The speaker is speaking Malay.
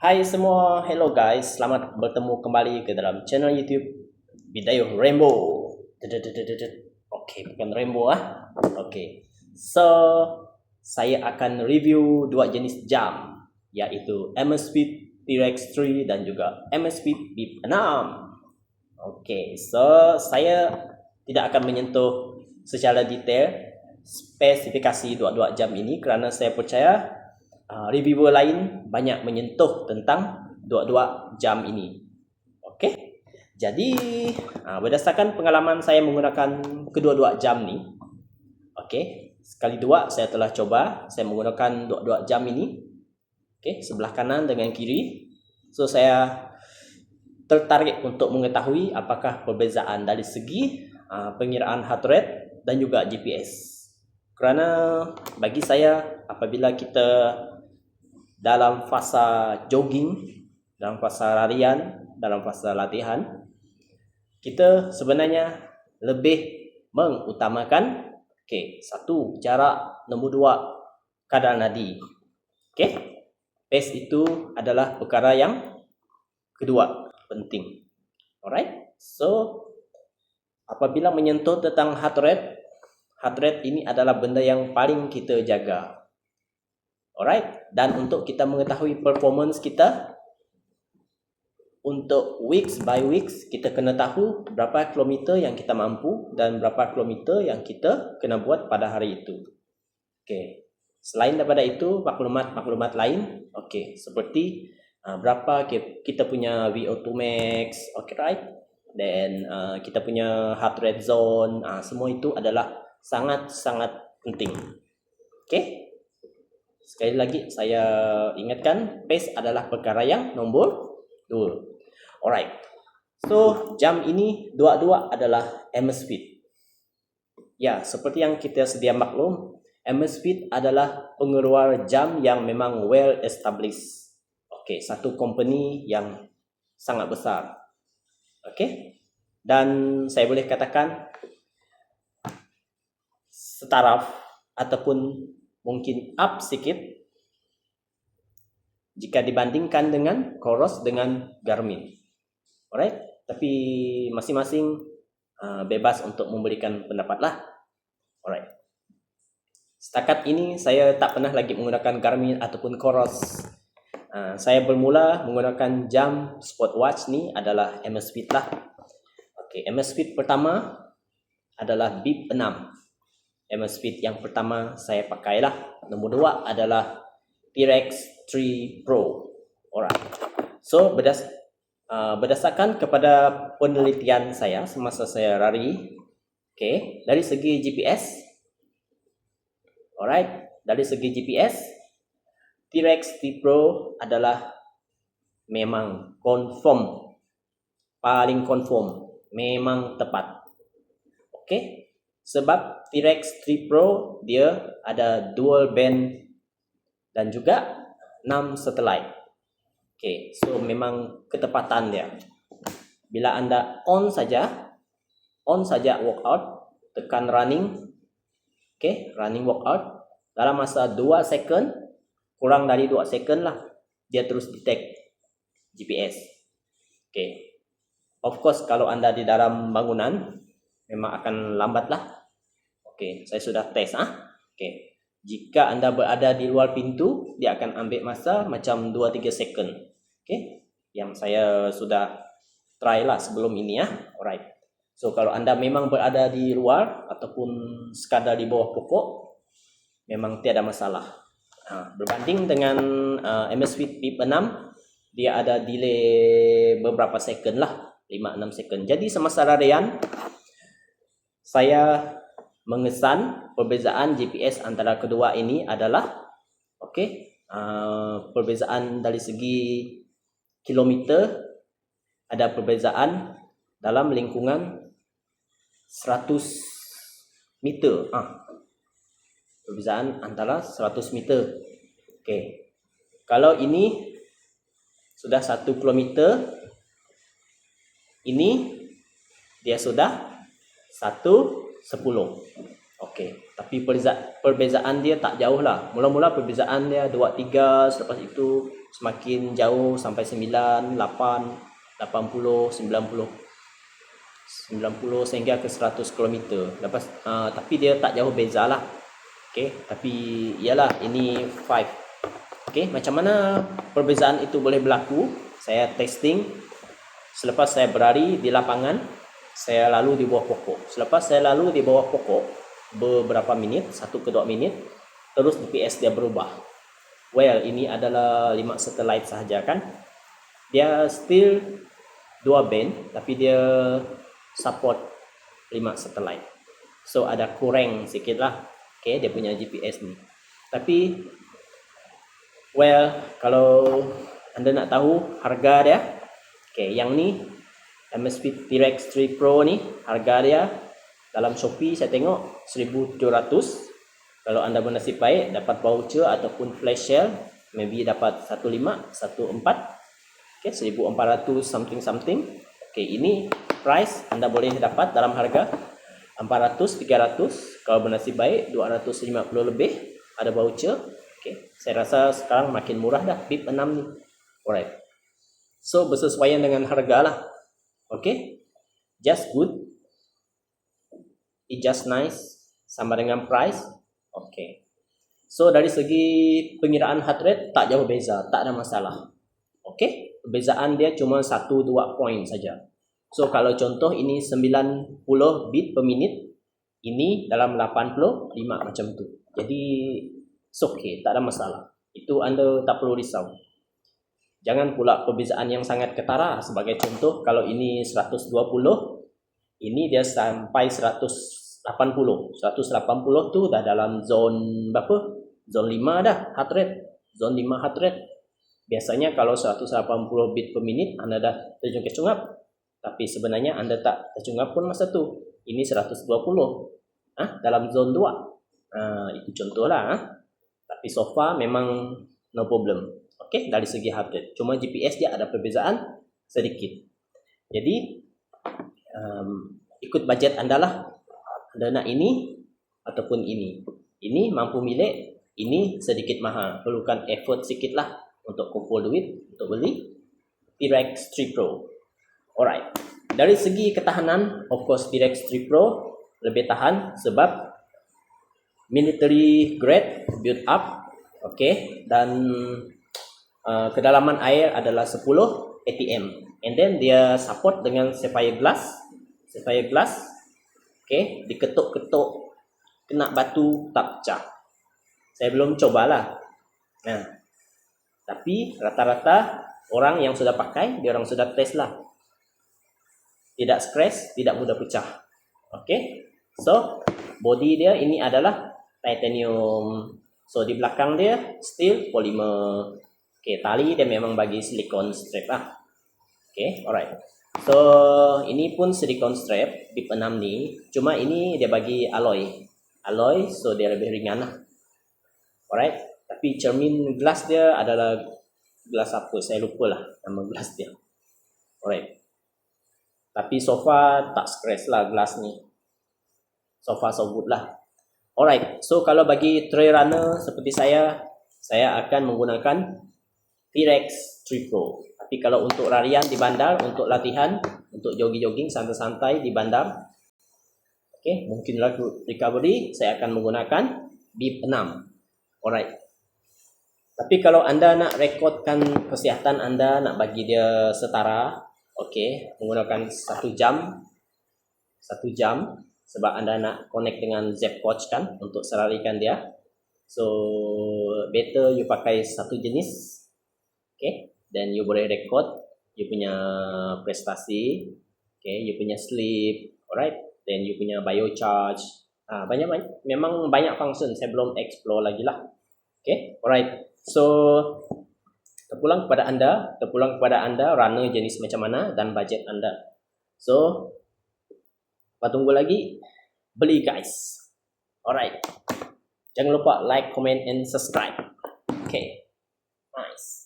Hai semua, hello guys, selamat bertemu kembali ke dalam channel YouTube Bidayuh Rainbow. Okey, bukan Rainbow Okey. So, saya akan review dua jenis jam, iaitu Amazfit T-Rex 3 dan juga Amazfit Bip 6. Okey, so saya tidak akan menyentuh secara detail spesifikasi dua-dua jam ini kerana saya percaya reviewer lain banyak menyentuh tentang dua-dua jam ini. Okey. Jadi berdasarkan pengalaman saya menggunakan kedua-dua jam ni, okey, sekali dua saya telah coba, saya menggunakan dua-dua jam ini. Okey, sebelah kanan dengan kiri. So saya tertarik untuk mengetahui apakah perbezaan dari segi pengiraan heart rate dan juga GPS. Kerana bagi saya apabila kita dalam fasa jogging, dalam fasa larian, dalam fasa latihan, kita sebenarnya lebih mengutamakan satu, jarak, nombor dua, kadar nadi. Pace itu adalah perkara yang kedua penting. Alright. So apabila menyentuh tentang heart rate ini adalah benda yang paling kita jaga. Alright, dan untuk kita mengetahui performance kita untuk weeks by weeks, kita kena tahu berapa kilometer yang kita mampu dan berapa kilometer yang kita kena buat pada hari itu. Okey. Selain daripada itu, maklumat lain, seperti berapa kita punya VO2 max, right? Dan kita punya heart rate zone, semua itu adalah sangat-sangat penting. Okey. Sekali lagi saya ingatkan, pace adalah perkara yang nombor 2. Alright. So, jam ini dua-dua adalah Amazfit. Ya, seperti yang kita sedia maklum, Amazfit adalah pengeluar jam yang memang well established. Okey, satu company yang sangat besar. Okey. Dan saya boleh katakan setaraf ataupun mungkin up sikit jika dibandingkan dengan Coros dengan Garmin. Alright, tapi masing-masing bebas untuk memberikan pendapat lah. Alright. Setakat ini saya tak pernah lagi menggunakan Garmin ataupun Coros. Saya bermula menggunakan jam smartwatch ni adalah Amazfit lah. Okey, Amazfit pertama adalah Bip 6. Amazfit yang pertama saya pakailah. Nombor 2 adalah T-Rex 3 Pro. Alright. So berdasarkan kepada penelitian saya semasa saya lari, dari segi GPS, alright, dari segi GPS, T-Rex 3 Pro adalah memang confirm, paling confirm, memang tepat. Okey. Sebab T-Rex 3 Pro dia ada dual band dan juga 6 satellite. Okey, so memang ketepatan dia. Bila anda on saja workout, tekan running, running workout, dalam masa 2 second, kurang dari 2 second lah, dia terus detect GPS. Of course kalau anda di dalam bangunan memang akan lambat lah. Saya sudah test jika anda berada di luar pintu, dia akan ambil masa macam 2-3 second. Yang saya sudah try lah sebelum ini Alright. So kalau anda memang berada di luar ataupun sekadar di bawah pokok, memang tiada masalah. Berbanding dengan Amazfit Bip 6, dia ada delay beberapa second lah, 5-6 second. Jadi semasa larian saya mengesan perbezaan GPS antara kedua ini adalah perbezaan dari segi kilometer, ada perbezaan dalam lingkungan 100 meter. Perbezaan antara 100 meter. Kalau ini sudah 1 kilometer, ini dia sudah 1:10. Okey, tapi perbezaan dia tak jauh lah. Mula-mula perbezaan dia 2, 3, selepas itu semakin jauh sampai 9, 8, 80, 90, 90 sehingga ke 100 km. Lepas tapi dia tak jauh beza lah. Okey, tapi ialah ini 5. Okey, macam mana perbezaan itu boleh berlaku? Saya testing. Selepas saya berlari di lapangan, saya lalu di bawah pokok. Selepas saya lalu di bawah pokok beberapa minit, 1 ke 2 minit, terus GPS dia berubah. Well, ini adalah 5 satelit sahaja kan. Dia still 2 band, tapi dia support 5 satelit. So ada kurang sikit lah. Okay, dia punya GPS ni. Tapi well, kalau anda nak tahu harga dia, okay, yang ni MSP T-Rex 3 Pro ni, harga dia dalam Shopee saya tengok 1,700. Kalau anda bernasib baik dapat voucher ataupun flash sale, maybe dapat 15, 14. Okay, 1,400 something. Okay, ini price anda boleh dapat dalam harga 400, 300. Kalau bernasib baik 250 lebih ada voucher. Okay, saya rasa sekarang makin murah dah BIP 6 ni. Alright. So bersesuaian dengan harga lah. Okay, just good. It just nice. Sama dengan price. Okay. So dari segi pengiraan heart rate tak jauh beza, tak ada masalah. Okay, perbezaan dia cuma 1-2 poin saja. So kalau contoh ini 90 beat per minit, ini dalam 85 macam tu. Jadi it's okay, tak ada masalah. Itu anda tak perlu risau. Jangan pula perbezaan yang sangat ketara. Sebagai contoh, kalau ini 120, ini dia sampai 180. 180 tu dah dalam zone berapa? Zone 5 dah heart rate. Zone 5 heart rate. Biasanya kalau 180 beat per minit anda dah tercungap-cungap. Tapi sebenarnya anda tak tercungap pun masa tu. Ini 120. Dalam zone 2. Itu contohlah. Tapi so far memang no problem. Okay, dari segi heart rate. Cuma GPS dia ada perbezaan sedikit. Jadi ikut budget anda lah. Anda nak ini ataupun ini. Ini mampu milik, ini sedikit mahal. Perlukan effort sikit lah untuk kumpul duit untuk beli T-Rex 3 Pro. Alright. Dari segi ketahanan, of course T-Rex 3 Pro lebih tahan sebab military grade build up. Okay, dan kedalaman air adalah 10 atm. And then dia support dengan sapphire glass. Sapphire glass. Okay, diketuk-ketuk kena batu tak pecah. Saya belum cobalah. Tapi rata-rata orang yang sudah pakai, dia orang sudah test lah. Tidak scratch, tidak mudah pecah. Okay, so body dia ini adalah titanium. So di belakang dia steel polymer. Okay, tali dia memang bagi silicone strap lah. Okay, alright. So ini pun silicone strap BIP 6 ni. Cuma ini dia bagi alloy. Alloy, so dia lebih ringan lah. Alright. Tapi cermin glass dia adalah glass apa? Saya lupa lah nama glass dia. Alright. Tapi so far tak scratch lah glass ni. So far so good lah. Alright. So kalau bagi trail runner seperti saya akan menggunakan T-Rex 3 Pro. Tapi kalau untuk larian di bandar, untuk latihan, untuk jogging-jogging santai-santai di bandar, okay, mungkin recovery, saya akan menggunakan BIP 6. Alright. Tapi kalau anda nak rekodkan kesihatan anda, nak bagi dia setara, okay, menggunakan 1 jam, sebab anda nak connect dengan Zepp Watch kan, untuk selarikan dia. So, better you pakai satu jenis. Okay, then you boleh record you punya prestasi, okay, you punya sleep, alright, then you punya biocharge. Banyak memang banyak function, saya belum explore lagi lah. Okay, alright. So terpulang kepada anda runner jenis macam mana dan budget anda. So apa tunggu lagi? Beli guys. Alright. Jangan lupa like, comment and subscribe. Okay. Nice.